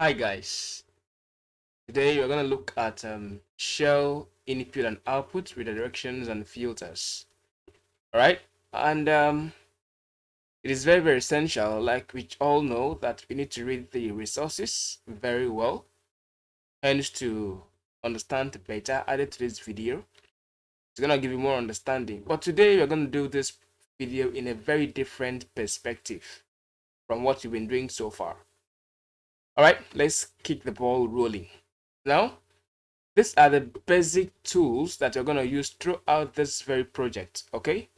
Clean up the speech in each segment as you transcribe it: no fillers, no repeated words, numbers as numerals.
Hi guys, today we're going to look at shell input and output redirections and filters. All right, and it is very essential, like we all know, that we need to read the resources very well, hence to understand better. Added to this video, it's going to give you more understanding. But today we're going to do this video in a very different perspective from what you've been doing so far. All right, let's kick the ball rolling now. These are the basic tools that you're going to use throughout this very project, okay?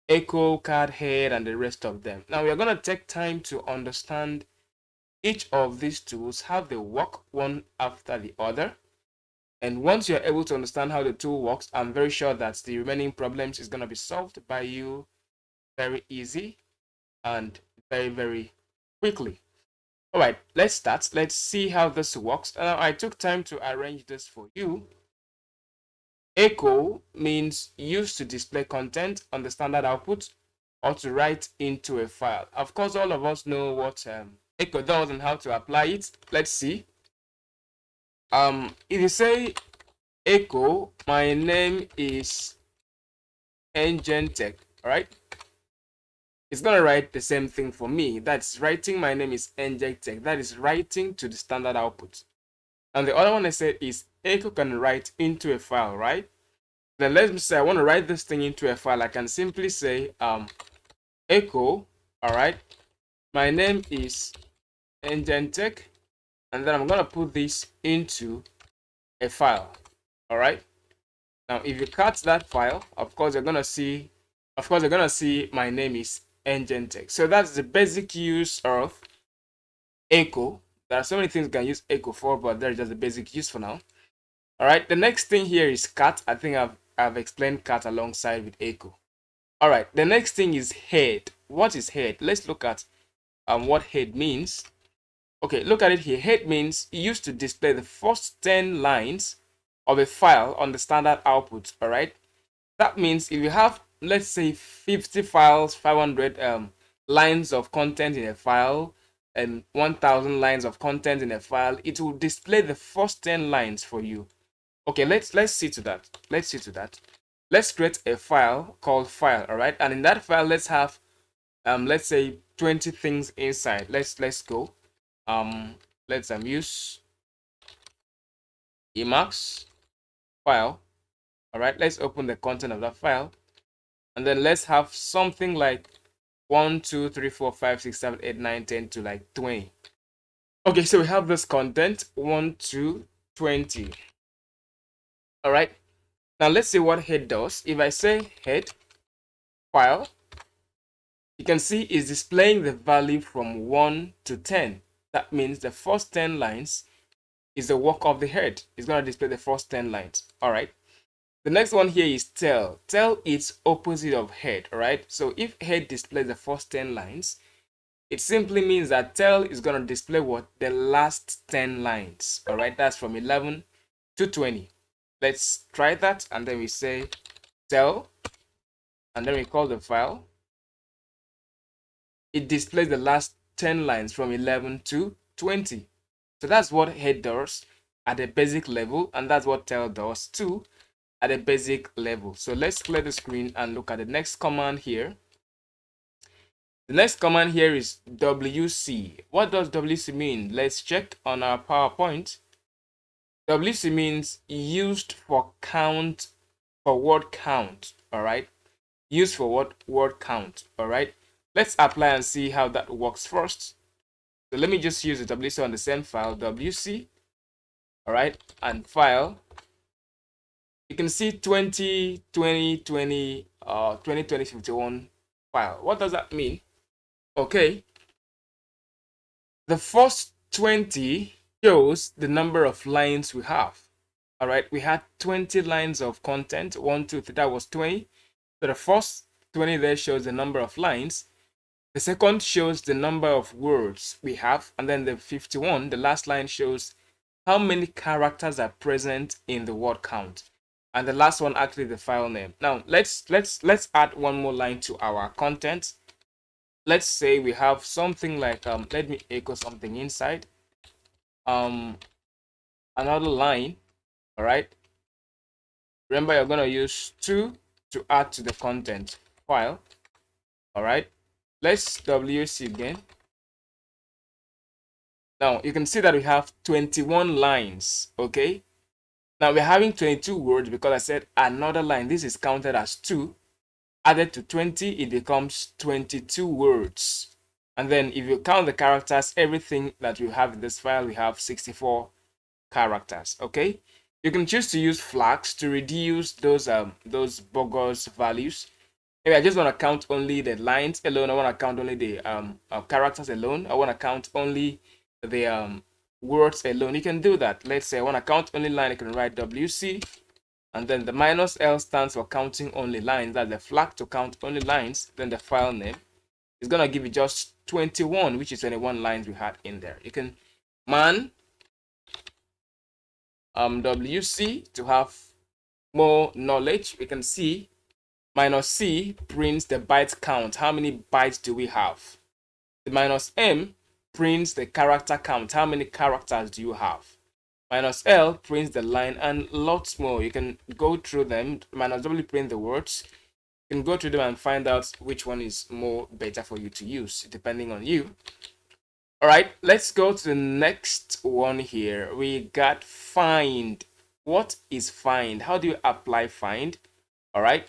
Echo, card head, and the rest of them. Now, we're going to take time to understand each of these tools, how they work one after the other. And once you're able to understand how the tool works, I'm very sure that the remaining problems is going to be solved by you very easy and very quickly. All right, let's start. Let's see how this works. I took time to arrange this for you. Echo means used to display content on the standard output or to write into a file. Of course, all of us know what echo does and how to apply it. Let's see. If you say echo, my name is Engentech, all right? It's gonna write the same thing for me. That's writing my name is Engentech. That is writing to the standard output. And the other one I said is echo can write into a file, right? Then let me say I want to write this thing into a file. I can simply say echo, all right, my name is Engentech, and then I'm gonna put this into a file. All right, now if you cut that file, of course you're gonna see my name is Engentech. So that's the basic use of echo. There are so many things you can use echo for, but there's just the basic use for now. All right, the next thing here is cat. I think I've explained cat alongside with echo. All right, the next thing is head. What is head? Let's look at what head means. Okay, look at it here. Head means used to display the first 10 lines of a file on the standard output. All right, that means if you have, let's say, 50 files, 500 lines of content in a file, and 1000 lines of content in a file, it will display the first 10 lines for you. Okay, let's see to that. Let's create a file called file, all right? And in that file, let's have let's say 20 things inside. Let's go. Let's use Emacs file. All right, let's open the content of that file, and then let's have something like 1 2 3 4 5 6 7 8 9 10 to like 20. Okay, so we have this content 1 2 20. All right, now let's see what head does. If I say head file, you can see it's displaying the value from 1 to 10. That means the first 10 lines is the work of the head. It's going to display the first 10 lines. All right. The next one here is tail. Tail is opposite of head. All right. So if head displays the first 10 lines, it simply means that tail is going to display what? The last 10 lines. All right. That's from 11 to 20. Let's try that. And then we say tail. And then we call the file. It displays the last 10 lines from 11 to 20. So that's what head does at a basic level, and that's what tail does too at a basic level. So let's clear the screen and look at the next command here. The next command here is WC. What does WC mean? Let's check on our PowerPoint. WC means used for count, for word count, all right? Used for what? Word count, all right? Let's apply and see how that works first. So let me just use the WC on the same file, WC, all right, and file. You can see 20, 20, 20, 20, 20, 51 file. What does that mean? Okay, the first 20 shows the number of lines we have. All right, we had 20 lines of content, 1, 2, 3, that was 20. So the first 20 there shows the number of lines. The second shows the number of words we have, and then the 51, the last line, shows how many characters are present in the word count, and the last one actually the file name. Now let's add one more line to our content. Let's say we have something like let me echo something inside. um another line. All right, remember you're going to use 2 to add to the content file. All right, let's wc again. Now you can see that we have 21 lines. Okay, now we're having 22 words because I said another line. This is counted as 2 added to 20, it becomes 22 words. And then if you count the characters, everything that we have in this file, we have 64 characters. Okay, you can choose to use flags to reduce those bogus values. Maybe I just want to count only the lines alone. I want to count only the characters alone. I want to count only the words alone. You can do that. Let's say I want to count only line. I can write wc, and then the minus L stands for counting only lines. That's the flag to count only lines. Then the file name is gonna give you just 21, which is 21 lines we had in there. You can man wc to have more knowledge. We can see minus C prints the byte count. How many bytes do we have? The minus M prints the character count. How many characters do you have? Minus L prints the line, and lots more. You can go through them. Minus W print the words. You can go through them and find out which one is more better for you to use, depending on you. All right, let's go to the next one here. We got find. What is find? How do you apply find? All right,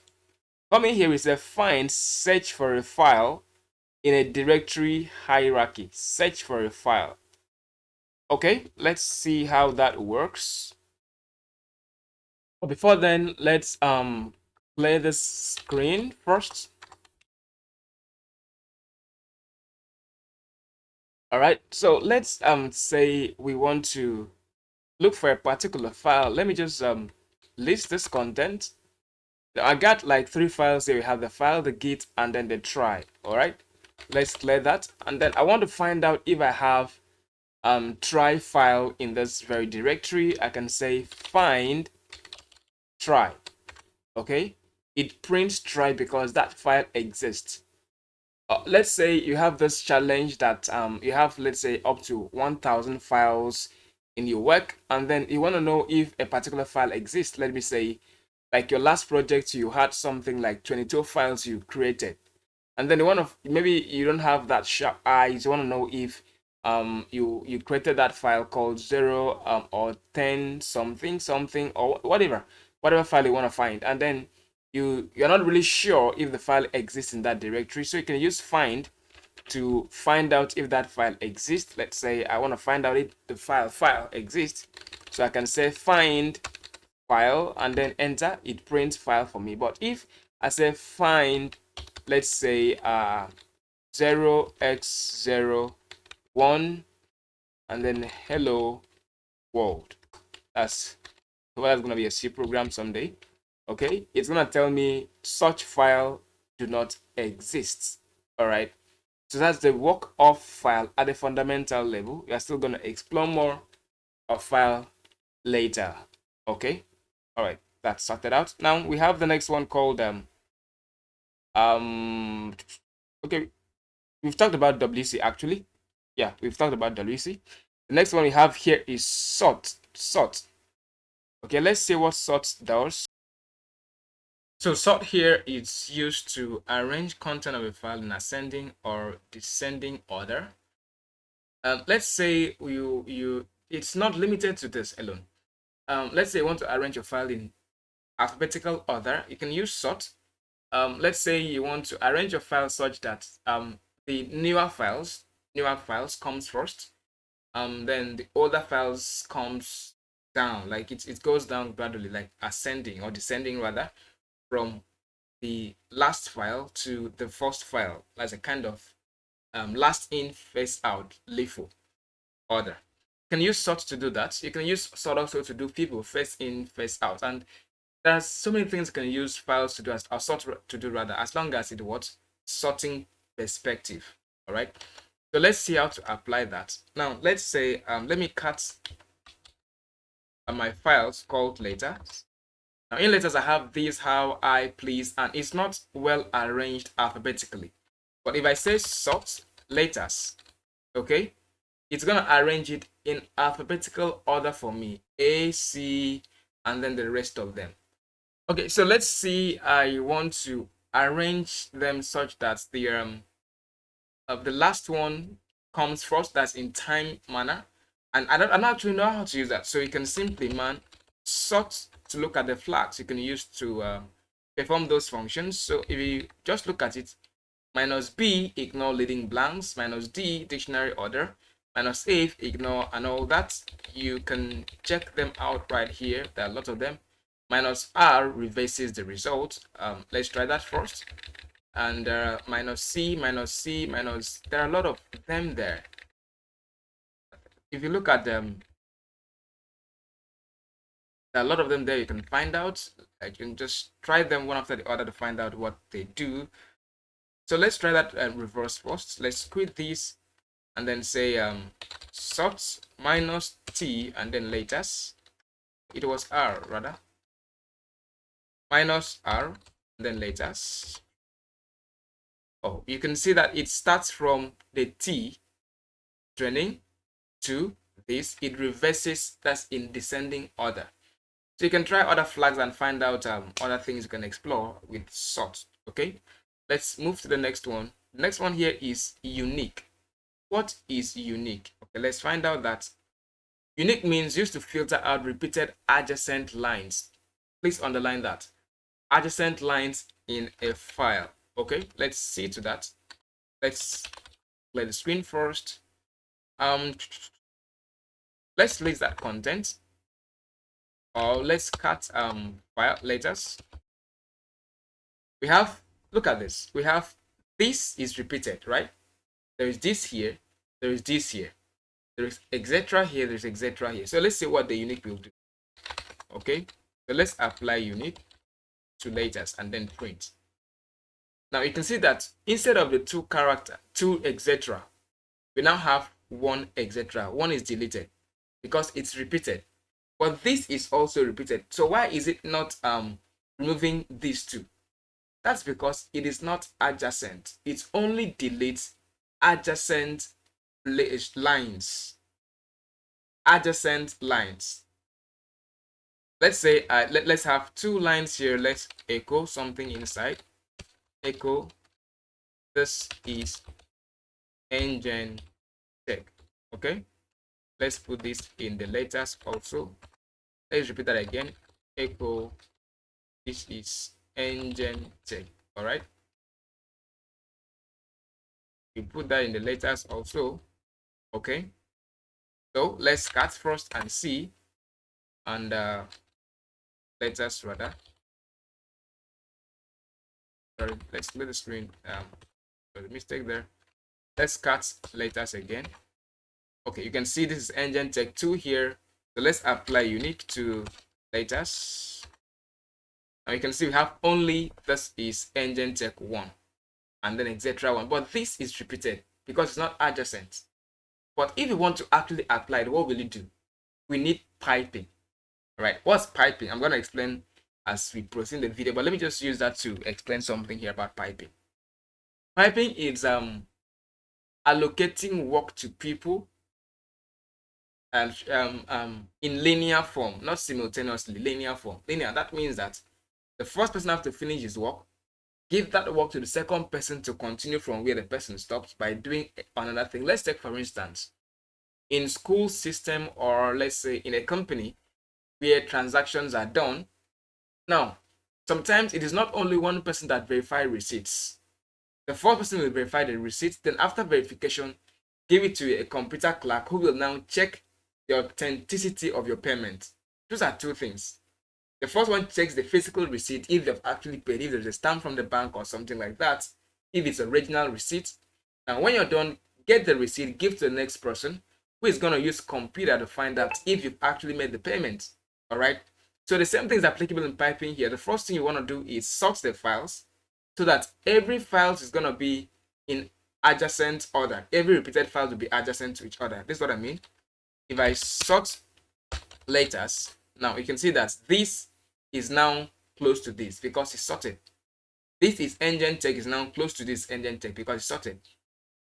coming here is a find, search for a file in a directory hierarchy. Search for a file. Okay, let's see how that works. But before then, let's clear this screen first. All right, so let's say we want to look for a particular file. Let me just list this content. I got like 3 files here. We have the file, the git, and then the try. All right, let's clear that. And then I want to find out if I have try file in this very directory. I can say find try. Okay, it prints try because that file exists. Let's say you have this challenge that you have, let's say, up to 1,000 files in your work, and then you want to know if a particular file exists. Let me say, like your last project, you had something like 22 files you created, and then maybe you don't have that sharp eyes. You want to know if you created that file called 0 or 10 something something or whatever file you want to find, and then you're not really sure if the file exists in that directory. So you can use find to find out if that file exists. Let's say I want to find out if the file exists, so I can say find file and then enter. It prints file for me. But if I say find, let's say 0x01 and then hello world, that's gonna be a C program someday. Okay, it's gonna tell me such file do not exist. All right, so that's the work of file at the fundamental level. We are still gonna explore more of file later. Okay, all right, that's sorted out. Now we have the next one called okay, we've talked about WC actually. Yeah, we've talked about WC. The next one we have here is sort. Okay, let's see what sort does. So sort here is used to arrange content of a file in ascending or descending order. Let's say it's not limited to this alone. Let's say you want to arrange your file in alphabetical order. You can use sort. Let's say you want to arrange your file such that the newer files comes first. Then the older files comes down, like it goes down gradually, like ascending or descending rather, from the last file to the first file, as a kind of last in first out LIFO order. You can use sort to do that. You can use sort also to do people first in first out, and there's so many things you can use files to do, or sort to do rather, as long as it what sorting perspective. All right, so let's see how to apply that. Now let's say let me cut my files called letters. Now in letters I have this, how, I, please, and it's not well arranged alphabetically. But if I say sort letters, okay, it's gonna arrange it in alphabetical order for me. A, C, and then the rest of them. Okay, so let's see. I want to arrange them such that the last one comes first. That's in time manner, and I don't actually know how to use that. So you can simply sort to look at the flags you can use to perform those functions. So if you just look at it, minus B, ignore leading blanks, minus D, dictionary order, minus A, ignore, and all that. You can check them out right here. There are a lot of them. Minus R reverses the result. Let's try that first. And minus C, minus C, minus, there are a lot of them there. If you look at them, there are a lot of them there. You can find out. You can just try them one after the other to find out what they do. So let's try that reverse first. Let's quit this and then say sort minus T and then latest. It was R rather. Minus R and then latest. Oh, you can see that it starts from the T training to this. It reverses, that's in descending order. So you can try other flags and find out other things you can explore with sort. Okay, let's move to the next one. The next one here is uniq. What is uniq? Okay, let's find out that uniq means used to filter out repeated adjacent lines. Please underline that. Adjacent lines in a file. Okay, let's see to that. Let's clear the screen first. Let's list that content. Or let's cut file letters. We have, look at this. We have this is repeated, right? There is this here, there is this here, there is etc. here, there's etc. here. So let's see what the uniq will do. Okay, so let's apply uniq to letters and then print. Now you can see that instead of the two etc, we now have one etc. One is deleted because it's repeated, but this is also repeated. So why is it not removing these two? That's because it is not adjacent. It only deletes adjacent lines. Adjacent lines. Let's say let's have two lines here. Let's echo something inside. Echo, this is engine tech. Okay, let's put this in the letters also. Let's repeat that again. Echo, this is engine tech. All right, you put that in the letters also. Okay, so let's cut first and see, and letters rather. Sorry, let's clear the screen. There's a mistake there. Let's cut letters again. Okay, you can see this is engine tech 2 here. So let's apply uniq to letters. Now you can see we have only this is engine tech 1 and then etc. 1, but this is repeated because it's not adjacent. But if you want to actually apply it, what will you do? We need piping. All right, what's piping? I'm going to explain as we proceed the video, but let me just use that to explain something here about piping. Piping is allocating work to people and in linear form, not simultaneously, linear form. Linear, that means that the first person has to finish his work, give that work to the second person to continue from where the person stops by doing another thing. Let's take, for instance, in school system, or let's say in a company where transactions are done. Now, sometimes it is not only one person that verifies receipts. The first person will verify the receipts, then after verification, give it to a computer clerk who will now check the authenticity of your payment. Those are two things. The first one checks the physical receipt, if you've actually paid, if there's a stamp from the bank or something like that, if it's original receipt. And when you're done, get the receipt, give to the next person who is going to use computer to find out if you've actually made the payment. All right. So the same thing is applicable in piping here. The first thing you want to do is sort the files so that every file is going to be in adjacent order. Every repeated file will be adjacent to each other. This is what I mean. If I sort letters, now you can see that this is now close to this because it's sorted. This is engine tech is now close to this engine tech because it's sorted.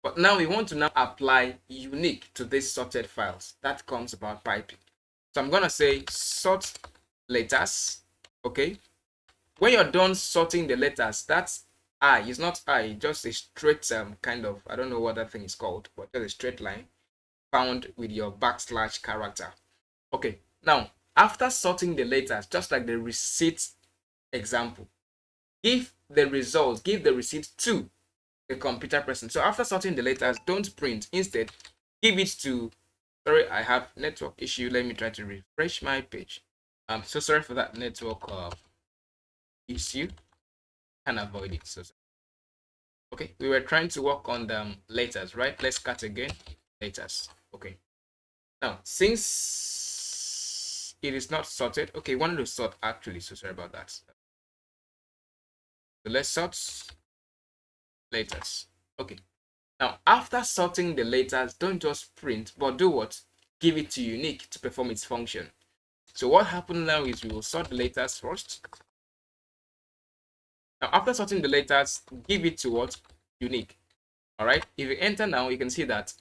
But now we want to now apply uniq to these sorted files. That comes about piping. So I'm gonna say sort letters. Okay. When you're done sorting the letters, that's I. It's not I. Just a straight kind of, I don't know what that thing is called, but just a straight line found with your backslash character. Okay. Now after sorting the letters, just like the receipt example, give the receipt to the computer person. So after sorting the letters, don't print. Instead, give it to, sorry, I have network issue. Let me try to refresh my page. I'm so sorry for that network issue. Can avoid it. So okay, we were trying to work on the letters, right? Let's cut again. Letters. Okay. Now, since it is not sorted, okay, wanted to sort actually. So sorry about that. So let's sort letters. Okay. Now, after sorting the letters, don't just print, but do what? Give it to uniq to perform its function. So what happened now is we will sort the letters first. Now, after sorting the letters, give it to what? Uniq. All right. If you enter now, you can see that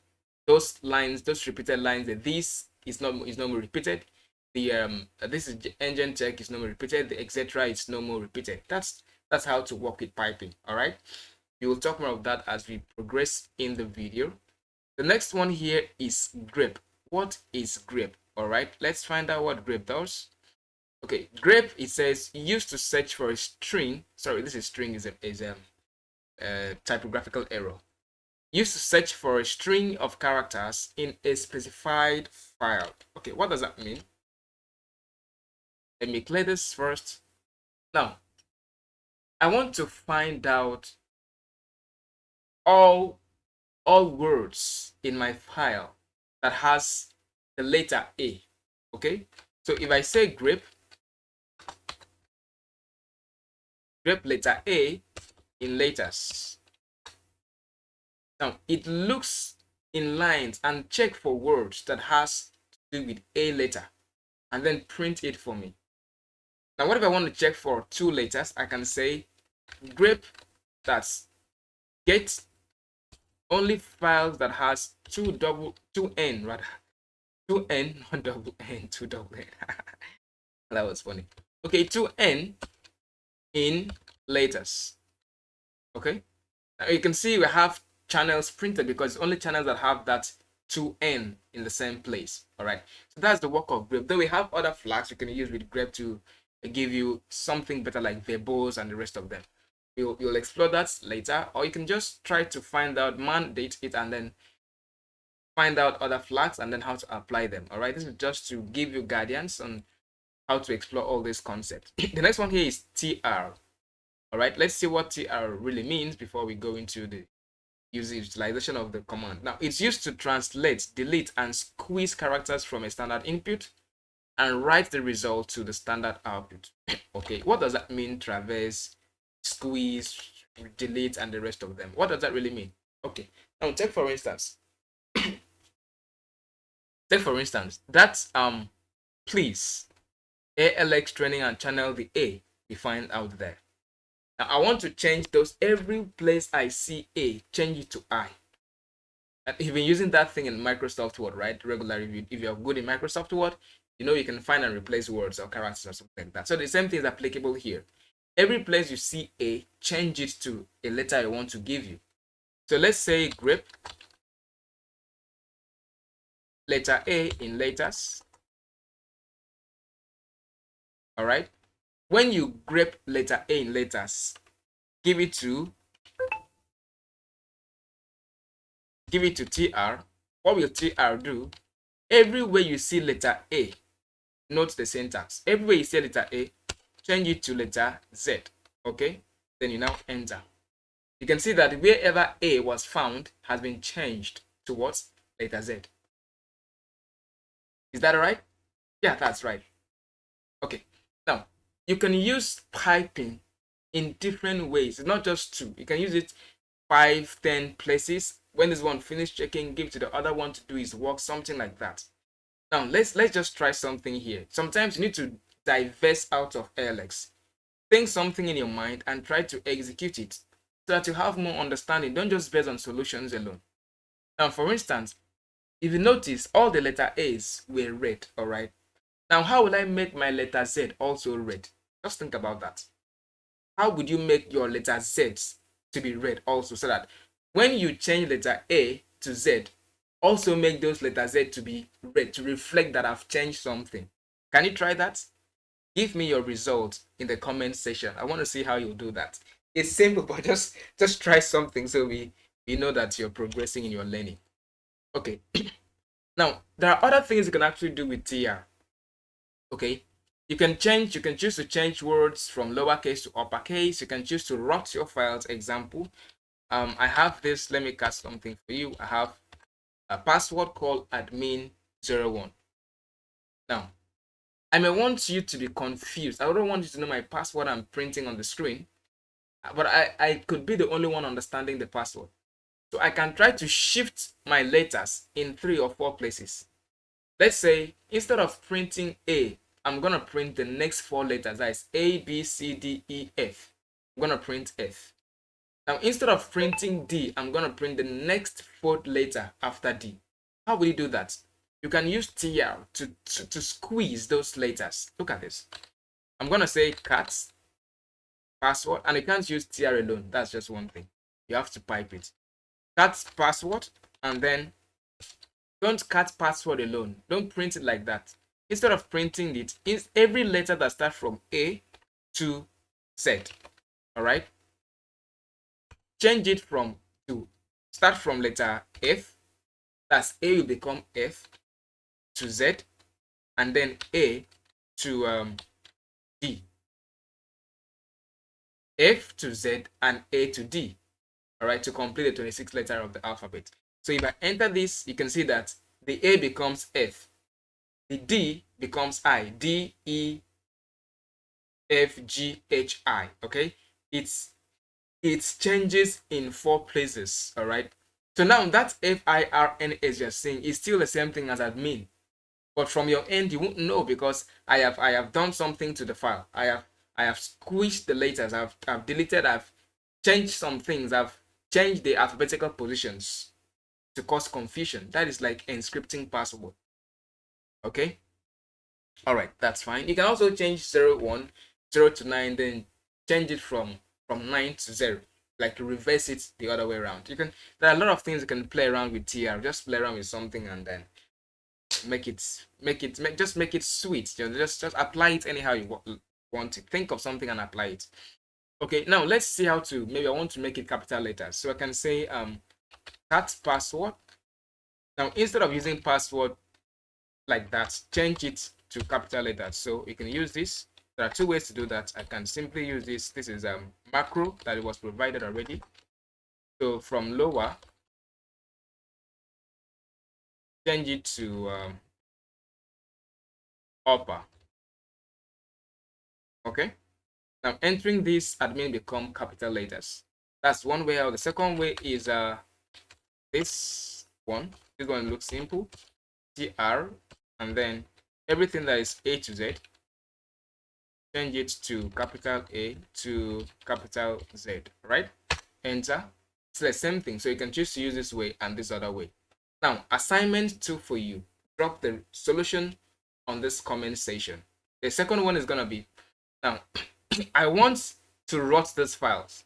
those lines, those repeated lines, that this is no more repeated. The this is engine check is no more repeated. The etc. is no more repeated. That's how to work with piping. All right. We will talk more of that as we progress in the video. The next one here is grep. What is grep? All right, let's find out what grep does. Okay, grep, it says used to search for a string. Sorry, this is string is a typographical error. Used to search for a string of characters in a specified file. Okay, what does that mean? Let me clear this first. Now, I want to find out all words in my file that has the letter A. Okay, so if I say grep letter A in letters, now it looks in lines and check for words that has to do with a letter and then print it for me. Now what if I want to check for two letters? I can say grep that's get only files that has two n rather 2n, not double n, 2 double n. That was funny. Okay, 2n in letters. Okay, now you can see we have channels printed because only channels that have that 2n in the same place. All right, so that's the work of grep. Though we have other flags you can use with grep to give you something better like verbose and the rest of them. You'll explore that later, or you can just try to find out, mandate it, and then find out other flags and then how to apply them. All right, this is just to give you guidance on how to explore all these concepts. The next one here is tr. All right, let's see what tr really means before we go into the utilization of the command. Now, it's used to translate, delete, and squeeze characters from a standard input and write the result to the standard output. Okay, what does that mean? Traverse, squeeze, delete, and the rest of them. What does that really mean? Okay, now take for instance that please ALX training and channel the A defined out there. Now I want to change those. Every place I see A, change it to I. And you've been using that thing in Microsoft Word, right? Regularly, if you're good in Microsoft Word, you know you can find and replace words or characters or something like that. So the same thing is applicable here. Every place you see A, change it to a letter I want to give you. So let's say grep letter A in letters. All right. When you grep letter A in letters, give it to tr. What will tr do? Everywhere you see letter A, note the syntax. Everywhere you see letter A, change it to letter Z. Okay, then you now enter. You can see that wherever A was found has been changed to what? Letter Z. Is that right? Yeah, that's right. Okay, now you can use piping in different ways. It's not just two. You can use it 5, 10 places. When this one finish checking, give to the other one to do his work, something like that. Now let's just try something here. Sometimes you need to divest out of ALX. Think something in your mind and try to execute it so that you have more understanding. Don't just base on solutions alone. Now, for instance, if you notice, all the letter A's were red, all right? Now, how will I make my letter Z also red? Just think about that. How would you make your letter Z's to be red also, so that when you change letter A to Z, also make those letters Z to be red to reflect that I've changed something? Can you try that? Give me your result in the comment section. I want to see how you do that. It's simple, but just try something so we know that you're progressing in your learning. Okay. Now, there are other things you can actually do with TR. Okay. You can choose to change words from lowercase to uppercase. You can choose to rot your files. Example, I have this. Let me cast something for you. I have a password called admin01. Now, I may want you to be confused. I don't want you to know my password I'm printing on the screen, but I could be the only one understanding the password. So I can try to shift my letters in 3 or 4 places. Let's say instead of printing A, I'm going to print the next 4 letters. That is A, B, C, D, E, F. I'm going to print F. Now, instead of printing D, I'm going to print the next 4th letter after D. How will you do that? You can use TR to squeeze those letters. Look at this. I'm going to say cat password, and you can't use TR alone. That's just one thing. You have to pipe it. Cat password, and then don't cat password alone. Don't print it like that. Instead of printing it, it's every letter that starts from A to Z. All right. Change it from to start from letter F. That's A will become F to Z, and then A to D. F to Z and A to D. All right, to complete the 26th letter of the alphabet. So if I enter this, you can see that the A becomes F, the D becomes I, D, E, F, G, H, I. Okay, it changes in 4 places. All right, so now that FIRNS you're seeing is still the same thing as admin, but from your end you won't know because I have done something to the file. I have squished the letters. I've deleted. I've changed some things. I've changed the alphabetical positions to cause confusion. That is like encrypting password. Okay. All right, that's fine. You can also change 0, 1, 0 to 9, then change it from 9 to 0, like reverse it the other way around. You can. There are a lot of things you can play around with TR. Just play around with something and then make it just make it sweet. Just apply it anyhow you want to. Think of something and apply it. Okay, now let's see how to. Maybe I want to make it capital letters, so I can say cat password. Now instead of using password like that, change it to capital letters. So you can use this. There are 2 ways to do that. I can simply use this. This is macro that it was provided already. So from lower, change it to upper. Okay. Now entering this, admin become capital letters. That's one way out. The second way is this one. This one looks simple. TR, and then everything that is A to Z, change it to capital A to capital Z, right? Enter. It's the same thing. So you can choose to use this way and this other way. Now, assignment 2 for you. Drop the solution on this comment section. The second one is going to be, now, I want to rot these files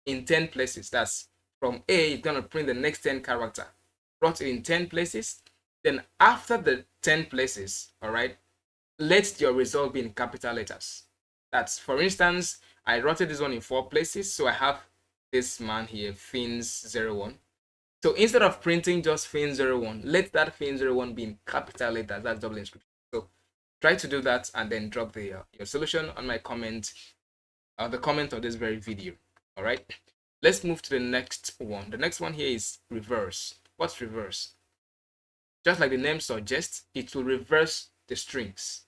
in 10 places. That's from A, it's going to print the next 10 character. Rot it in 10 places. Then after the 10 places, all right, let your result be in capital letters. That's, for instance, I wrote this one in 4 places. So I have this man here, Fins01. So instead of printing just Fins01, let that Fins01 be in capital letters. That's double inscription. So try to do that and then drop the your solution on my comment, the comment of this very video. All right, let's move to the next one. The next one here is reverse. What's reverse? Just like the name suggests, it will reverse the strings.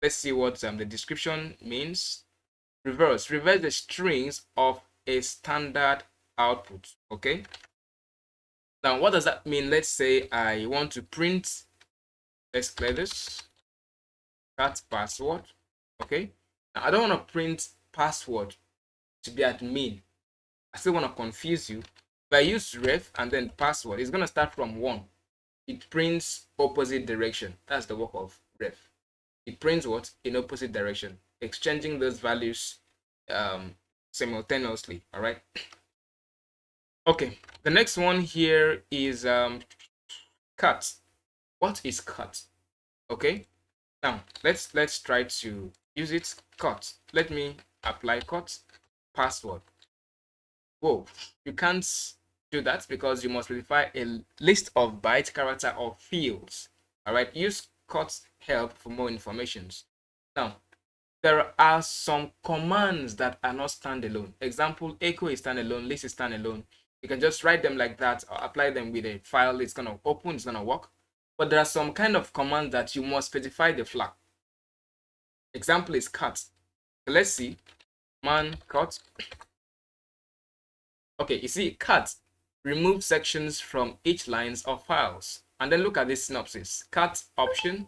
Let's see what the description means. Reverse the strings of a standard output. Okay, now what does that mean? Let's say I want to print, let's clear this, cat password. Okay, now I don't want to print password to be admin. I still want to confuse you. If I use ref and then password, it's going to start from 1. It prints opposite direction. That's the work of ref. It prints what? In opposite direction, exchanging those values simultaneously. All right. Okay. The next one here is cut. What is cut? Okay. Now let's try to use it. Cut. Let me apply cut password. Whoa, you can't do that because you must specify a list of byte, character, or fields. All right, use cut help for more information. Now, there are some commands that are not standalone. Example, echo is standalone, list is standalone. You can just write them like that or apply them with a file. It's gonna open, it's gonna work. But there are some kind of commands that you must specify the flag. Example is cut. So let's see, man cut. Okay, you see, cut remove sections from each lines of files. And then look at this synopsis. Cut option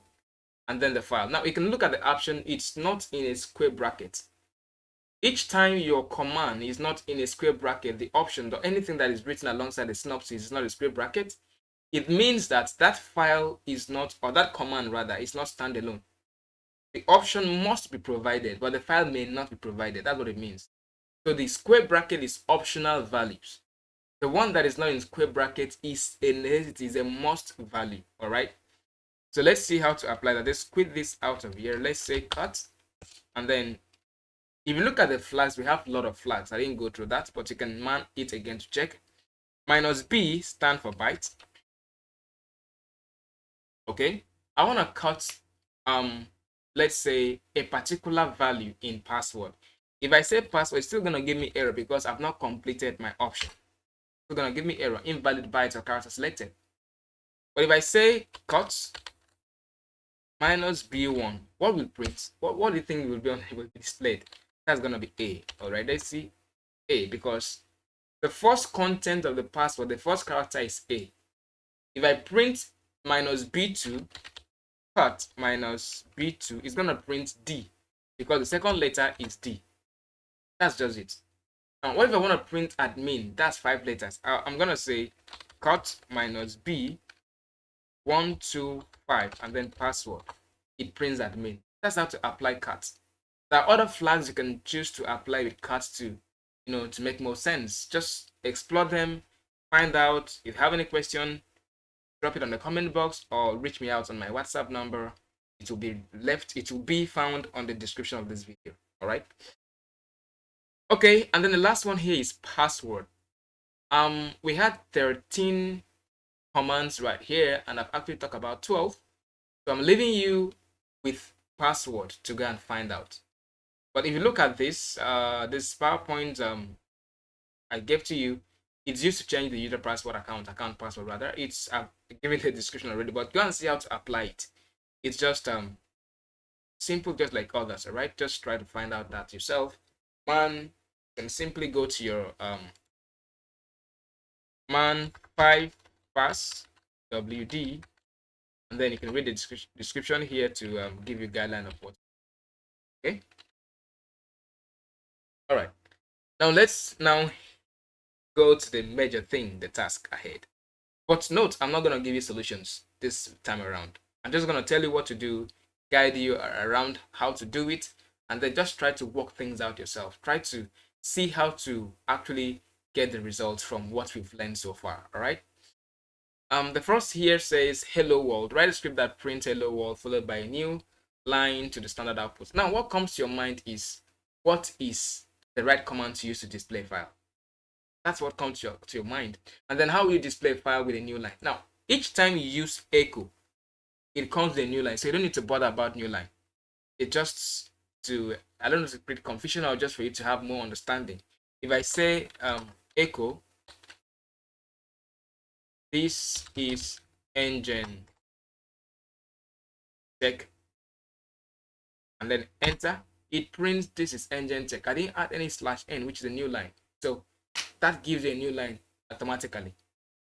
and then the file. Now you can look at the option, it's not in a square bracket. Each time your command is not in a square bracket, the option or anything that is written alongside the synopsis is not a square bracket, it means that that file is not, or that command rather, is not standalone. The option must be provided, but the file may not be provided. That's what it means. So the square bracket is optional values. The one that is not in square bracket is a necessity, is a must value. All right. So let's see how to apply that. Let's quit this out of here. Let's say cut. And then if you look at the flags, we have a lot of flags. I didn't go through that, but you can man it again to check. -b stand for byte. Okay. I want to cut let's say a particular value in password. If I say password, it's still gonna give me error because I've not completed my option. It's gonna give me error, invalid byte or character selected. But if I say cut -b1, what will print? What do you think will be displayed? That's gonna be A. All right, let's see A, because the first content of the password, the first character is A. If I print -b2, cut -b2, it's gonna print D because the second letter is D. That's just it. Now, what if I want to print admin? That's 5 letters. I'm gonna say cut -b 125 and then password. It prints admin. That's how to apply cut. There are other flags you can choose to apply with cut to, to make more sense. Just explore them, find out. If you have any question, drop it on the comment box or reach me out on my WhatsApp number. It will be found on the description of this video. All right. Okay, and then the last one here is password. We had 13 commands right here, and I've actually talked about 12. So I'm leaving you with password to go and find out. But if you look at this, this PowerPoint I gave to you, it's used to change the user password account password rather. It's I've given the description already, but go and see how to apply it. It's just simple, just like others. All right, just try to find out that yourself. Man can simply go to your man 5 pass WD, and then you can read the description here to give you a guideline of what. Okay. All right. Now let's go to the major thing, the task ahead. But note, I'm not going to give you solutions this time around. I'm just going to tell you what to do, guide you around how to do it, and then just try to work things out yourself. Try to see how to actually get the results from what we've learned so far. All right. The first here says hello world. Write a script that prints hello world followed by a new line to the standard output. Now, what comes to your mind is, what is the right command to use to display file? That's what comes to your mind. And then how will you display a file with a new line? Now, each time you use echo, it comes with a new line. So you don't need to bother about new line. It just I don't know, to create confusion or just for you to have more understanding. If I say echo, this is engine tech, and then enter, it prints this is engine tech. I didn't add any /n, which is a new line. So that gives you a new line automatically.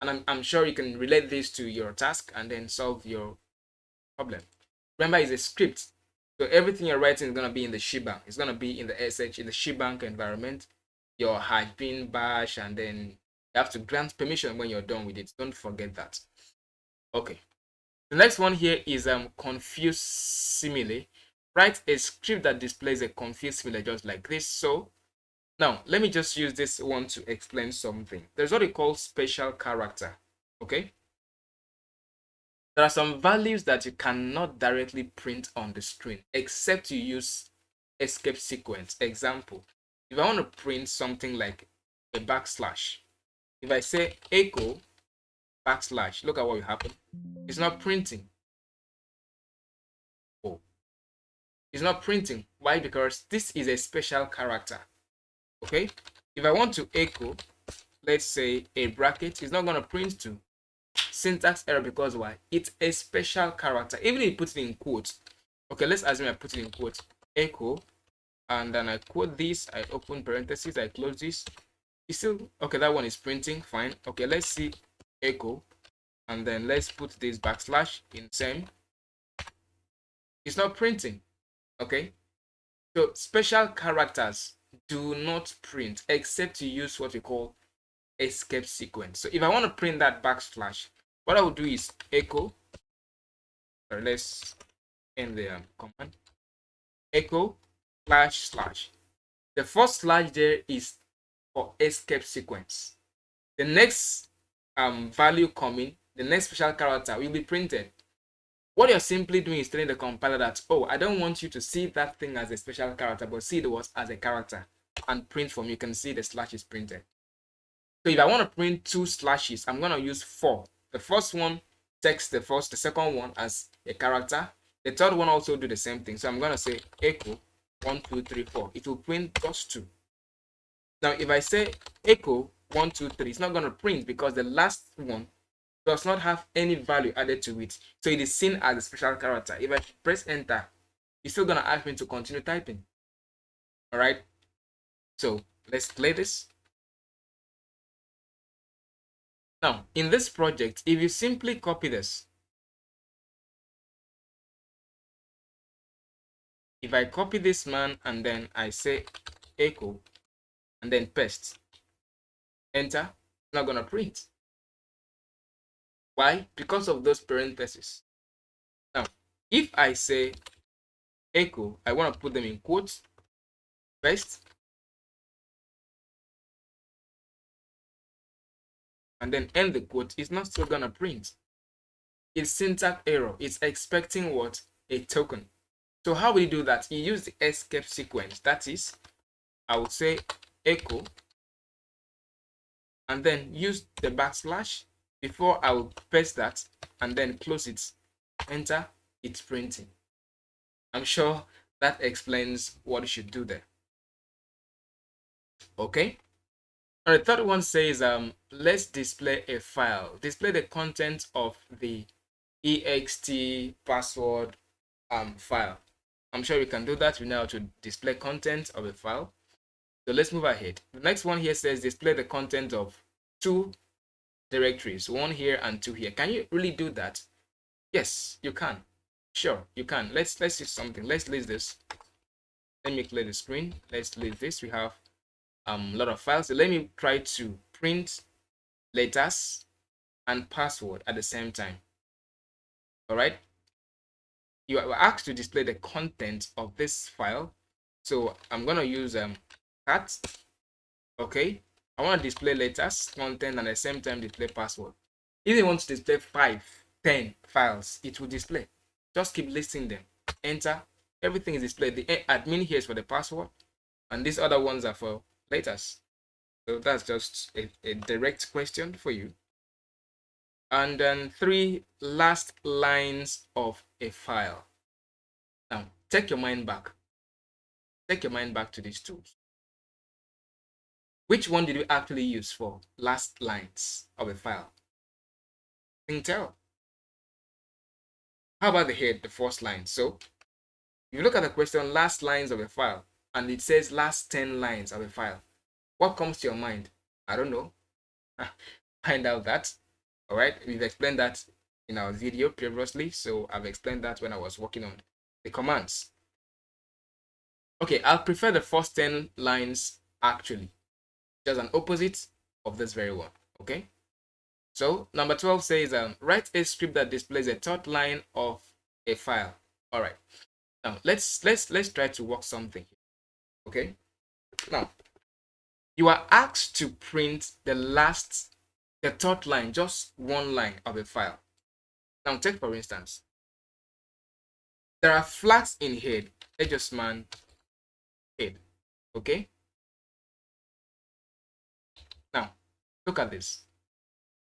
And I'm sure you can relate this to your task and then solve your problem. Remember, it's a script. So everything you're writing is going to be in the shebang. It's going to be in the SH, in the shebang environment. Your hyphen, bash, and then You have to grant permission when you're done with it. Don't forget that. Okay. The next one here is confuse simile. Write a script that displays a confused simile just like this. So now let me just use this one to explain something. There's what we call special character. Okay. There are some values that you cannot directly print on the screen except you use escape sequence. Example, if I want to print something like a backslash, if I say echo backslash, look at what will happen. It's not printing. Oh, it's not printing. Why? Because this is a special character. Okay, if I want to echo, let's say a bracket, it's not going to print to. Syntax error because why? It's a special character. Even if you put it in quotes. Okay, let's assume I put it in quotes. Echo, and then I quote this, I open parentheses, I close this. It's still okay. That one is printing fine. Okay, let's see echo, and then let's put this backslash in same. It's not printing. Okay, so special characters do not print except you use what we call escape sequence. So if I want to print that backslash, what I will do is echo, or let's end the command, echo // the first slash there is for escape sequence. The next value coming, the next special character will be printed. What you're simply doing is telling the compiler that, oh, I don't want you to see that thing as a special character, but see it as a character, and print from you can see the slash is printed. So if I want to print two slashes, I'm going to use 4. The first one takes the second one as a character. The third one also do the same thing. So I'm going to say echo 1, 2, 3, 4. It will print just 2. Now, if I say echo 1, 2, 3, it's not going to print because the last one does not have any value added to it. So it is seen as a special character. If I press enter, it's still going to ask me to continue typing. All right. So let's play this. Now, in this project, if you simply copy this, if I copy this man and then I say echo and then paste, enter, it's not going to print. Why? Because of those parentheses. Now, if I say echo, I want to put them in quotes, paste, and then end the quote, it's not still going to print. It's syntax error. It's expecting what? A token. So how will you do that? You use the escape sequence. That is, I would say echo and then use the backslash before I will paste that and then close it. Enter, it's printing. I'm sure that explains what you should do there. Okay. And the third one says, let's display a file. Display the content of the ext password file. I'm sure we can do that. We know how to display content of a file. So let's move ahead. The next one here says display the content of 2 directories, 1 here and 2 here. Can you really do that? Yes, you can. Sure, you can. Let's see something. Let's list this. Let me clear the screen. Let's list this. We have a lot of files. So let me try to print letters and password at the same time. All right. You are asked to display the content of this file. So I'm going to use cat. Okay. I want to display letters, content, and at the same time display password. If you want to display 5, 10 files, it will display. Just keep listing them. Enter. Everything is displayed. The admin here is for the password, and these other ones are for letters. So that's just a direct question for you. And then 3 last lines of a file. Now, take your mind back. Take your mind back to these tools. Which one did we actually use for last lines of a file? Tell. How about the head, the first line? So, if you look at the question, last lines of a file, and it says last 10 lines of a file, what comes to your mind? I don't know. Find out that. All right, we've explained that in our video previously, so I've explained that when I was working on the commands. Okay, I'll prefer the first 10 lines actually, just an opposite of this very one. Okay. So number 12 says write a script that displays a third line of a file. All right. Now let's try to work something. Okay. Now you are asked to print the third line, just one line of a file. Now take for instance, there are flags in head. Let's just man head. Okay. Now look at this.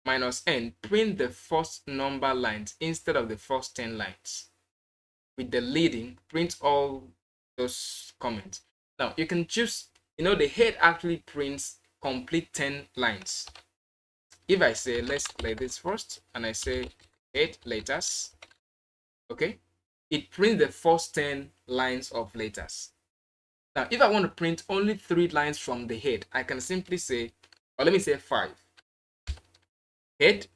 Minus n, print the first number lines instead of the first 10 lines. With the leading, print all those comments. Now you can choose, the head actually prints complete 10 lines. If I say, let's play this first, and I say head letters, okay, it prints the first 10 lines of letters. Now if I want to print only 3 lines from the head, I can simply say, or let me say 5, head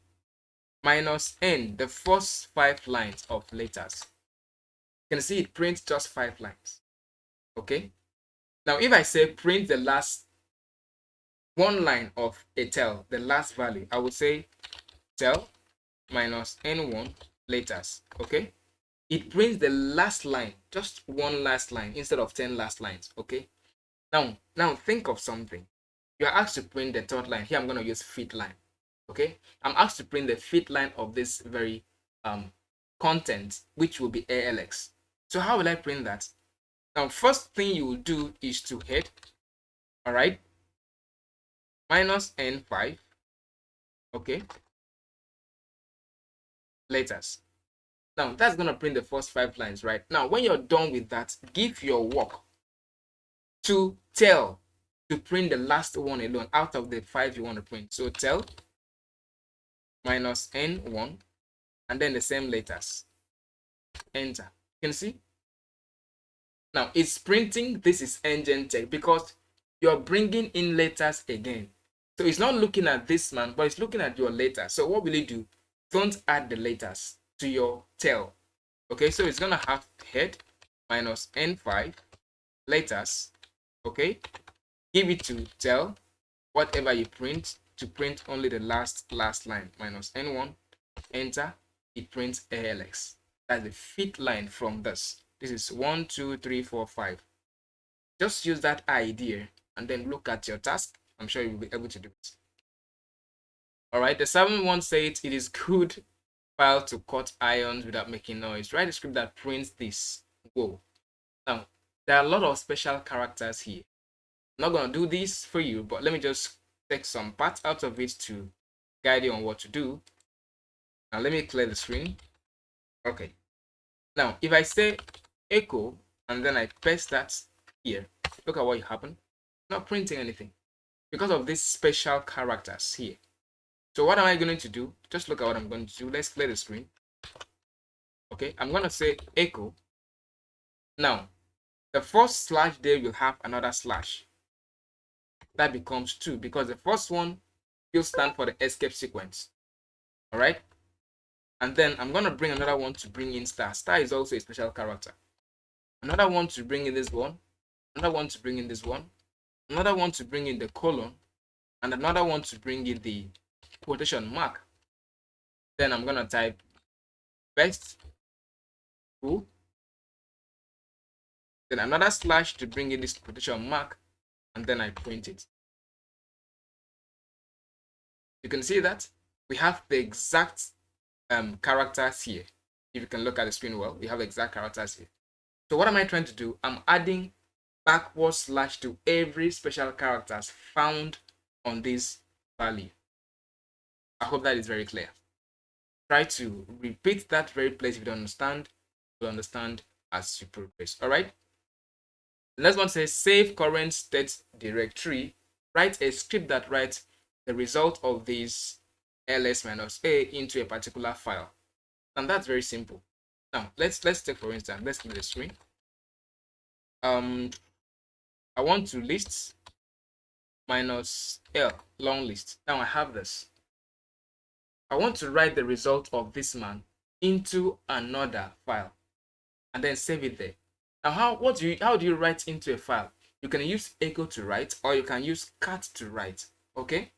minus n, the first 5 lines of letters. You can see it prints just 5 lines. Okay. Now if I say print the last one line of a tel, the last value, I would say tel minus n1 letters. Okay. It prints the last line, just one last line instead of 10 last lines. Okay. Now think of something. You are asked to print the third line. Here I'm going to use fifth line. Okay. I'm asked to print the fifth line of this very content, which will be ALX. So how will I print that? Now, first thing you will do is to head, all right, minus n5, okay, letters. Now, that's going to print the first 5 lines, right? Now, when you're done with that, give your work to tel to print the last one alone out of the 5 you want to print. So, tel minus n1, and then the same letters. Enter. You can see? Now, it's printing. This is engine tech because you're bringing in letters again. So it's not looking at this man, but it's looking at your letter. So what will it do? Don't add the letters to your tel. Okay, so it's gonna have head minus n5 letters. Okay, give it to tel, whatever you print, to print only the last line minus n1. Enter. It prints ALX. That's the fifth line from this. This is 1, 2, 3, 4, 5. Just use that idea and then look at your task. I'm sure you'll be able to do it. All right, the 7th one says it is good file to cut ions without making noise. Write a script that prints this. Whoa. Now, there are a lot of special characters here. I'm not going to do this for you, but let me just take some parts out of it to guide you on what to do. Now, let me clear the screen. Okay. Now, if I say echo and then I paste that here, look at what happened. Not printing anything because of these special characters here. So what am I going to do? Just look at what I'm going to do. Let's clear the screen. Okay, I'm going to say echo. Now, the first slash there will have another slash. That becomes 2 because the first one will stand for the escape sequence. All right. And then I'm going to bring another one to bring in star. Star is also a special character. Another one to bring in this one. Another one to bring in this one. Another one to bring in the colon. And another one to bring in the quotation mark. Then I'm going to type best who. Then another slash to bring in this quotation mark. And then I print it. You can see that we have the exact characters here. If you can look at the screen well, we have exact characters here. So what am I trying to do? I'm adding backward slash to every special characters found on this value. I hope that is very clear. Try to repeat that very place. If you don't understand, you'll understand as you progress. All right. The next one says save current state directory. Write a script that writes the result of this ls-a into a particular file. And that's very simple. Now let's take for instance, let's clear the screen. I want to list minus L, long list. Now I have this. I want to write the result of this man into another file and then save it there. Now how do you write into a file? You can use echo to write, or you can use cat to write. Okay.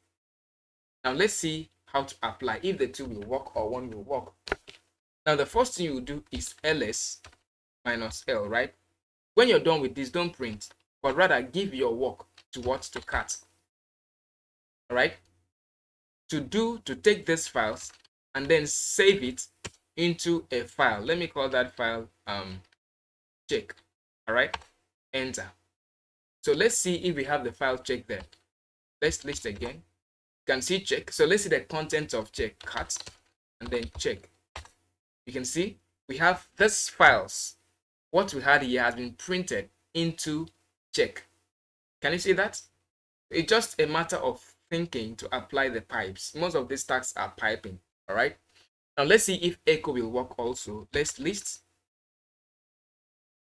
Now let's see how to apply, if the two will work or one will work. Now the first thing you do is ls minus l, right? When you're done with this, don't print, but rather give your work to what? To cat. All right? To take these files and then save it into a file. Let me call that file check. All right? Enter. So let's see if we have the file check there. Let's list again. You can see check. So let's see the content of check, cat, and then check. You can see we have these files. What we had here has been printed into check. Can you see that? It's just a matter of thinking to apply the pipes. Most of these tasks are piping. All right. Now let's see if echo will work also. Let's list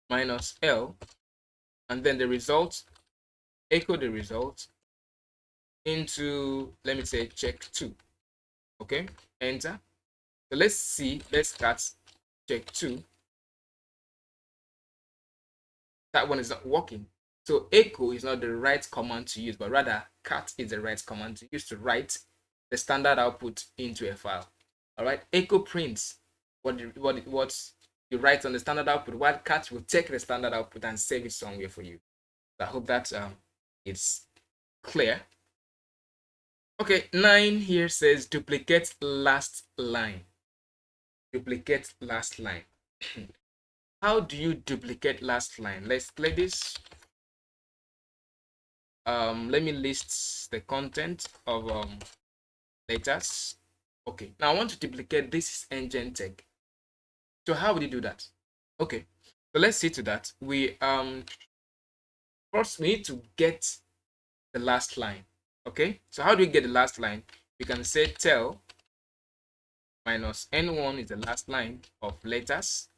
minus L and then the result, echo the result into, let me say, check 2. Okay, enter. So let's see, let's start check 2. That one is not working. So echo is not the right command to use, but rather cat is the right command to use to write the standard output into a file. All right, echo prints what you write on the standard output, while cat will take the standard output and save it somewhere for you. I hope that it's clear. Okay, 9 here says duplicate last line. Duplicate last line. How do you duplicate last line? Let's play this. Let me list the content of letters. Okay, now I want to duplicate this engine tag. So how would you do that? Okay, so let's see to that. We first we need to get the last line. Okay, so how do we get the last line? We can say tell minus n1 is the last line of letters.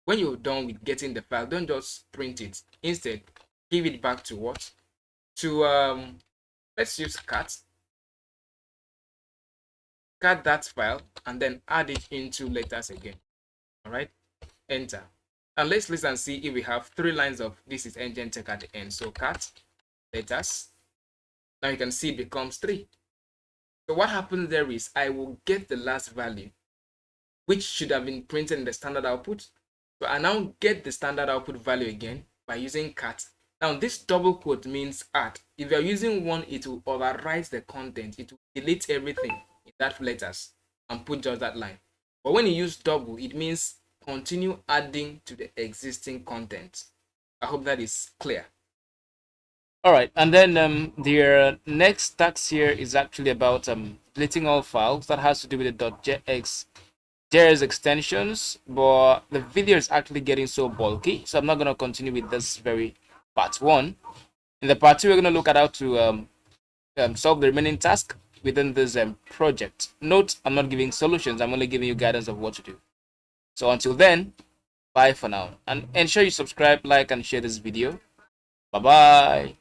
When you're done with getting the file, don't just print it. Instead, give it back to what? To let's use cat that file and then add it into letters again. All right, enter. And let's listen and see if we have 3 lines of this is engine tech at the end. So cat letters. Now you can see it becomes 3. So what happens there is I will get the last value, which should have been printed in the standard output. So I now get the standard output value again by using cat. Now this double quote means add. If you're using 1, it will overwrite the content. It will delete everything in that letters and put just that line. But when you use double, it means continue adding to the existing content. I hope that is clear. All right, and then the next task here is actually about deleting all files. That has to do with the .js extensions, but the video is actually getting so bulky, so I'm not going to continue with this very part 1. In the part 2, we're going to look at how to solve the remaining task within this project. Note, I'm not giving solutions, I'm only giving you guidance of what to do. So until then, bye for now, and ensure you subscribe, like, and share this video. Bye bye.